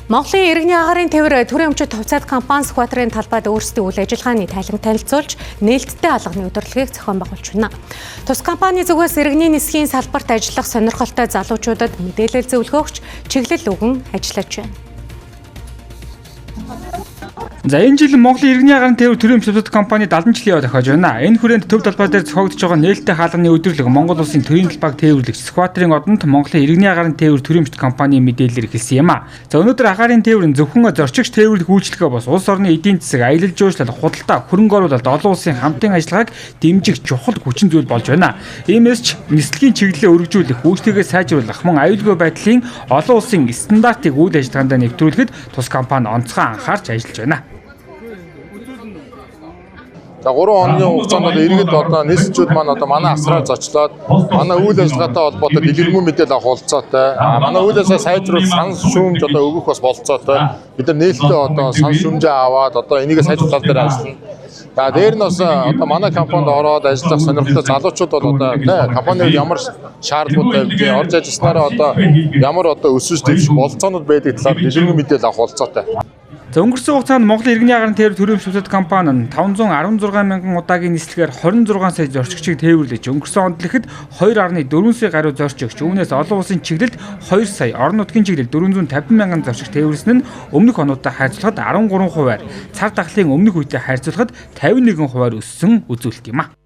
Монголын иргэний агаарын тээвэр төрийн өмчит хувьцаат компани Сүхбаатарын талбайд өөрсдийн үйл ажиллагааны тайлан танилцуулж, нээлттэй алганы удирдлагыг зохион байгуулж байна. Тус компани зүгээс иргэний нисхийн салбарт ажиллах сонирхолтой залуучуудад мэдээлэл зөвлөгөөгч чиглэл өгөн ажиллаж байна. За энэ жил Монголын иргэний агаарын тээвэр төрийн өмчит компани 70 жилийн яваа тохиож байна. Энэ хүрээнд төв талбай дээр зохиогдож байгаа нээлттэй хаалганы удирдлага Монгол улсын төрийн талбайг тээвэрлэгч Сүхбаатарын одонд Монголын иргэний агаарын тээвэр төрийн өмчит компанийн мэдээлэлээр хэлсэн юм а. За өнөөдөр агаарын тээвэр нь зөвхөн зорчигч тээвэрлэх үйлчлэгээ бос улс орны эдийн засаг, аялал жуулчлал, худалдаа, хөрөнгө оруулалт, олон улсын хамтын ажиллагааг дэмжих чухал хүчин зүйл болж байна. Иймээс ч нислэгийн чиглэлээ өргөжүүлэх, үйлчлэгээ сайжруулах, мөн аюулгүй байдлын олон улсын стандартыг үйл ажиллагаанд нэвтрүүлэхэд тус компани онцгой анхаарч ажиллаж байна. За 3 оны хугацаанд иргэд нийслэлчүүд маань манай асраар зочлоод манай үйл ажиллагаатай холбоотой дэлгэрэнгүй мэдээлэл авах болцоотой. Манай үйл ажиллагаа сайжруулах санал шүүмж өгөх бас болцоотой. Бид нар нээлттэй санал шүүмжээ аваад энийг сайжруулах дээр ажиллана. За дээр нь бас манай компанид ороод ажиллах сонирхолтой залуучууд бол компанид ямар шаардлагатай орж ажилласнараа ямар өсөж дэвших болцоонууд байдаг талаар дэлгэрэнгүй мэдээлэл авах болцоотой. За өнгөрсөн хугацаанд Монголын иргэний агаарын тээвэр төрийн өмчит компани нь 516 мянган удаагийн нислэгээр 26 сая зорчигчийг тээвэрлэж өнгөрсөн онд л ихэд 2.4 сая гаруй зорчигч, үүнээс олон улсын чиглэлд 2 сая, орон нутгийн чиглэлд 450 мянган зорчигч тээвэрлсэн нь өмнөх онуудтай харьцуулахад 13%-аар, цаг дахлын өмнөх үетэй харьцуулахад 51%-аар өссөн үзүүлэлт юм а.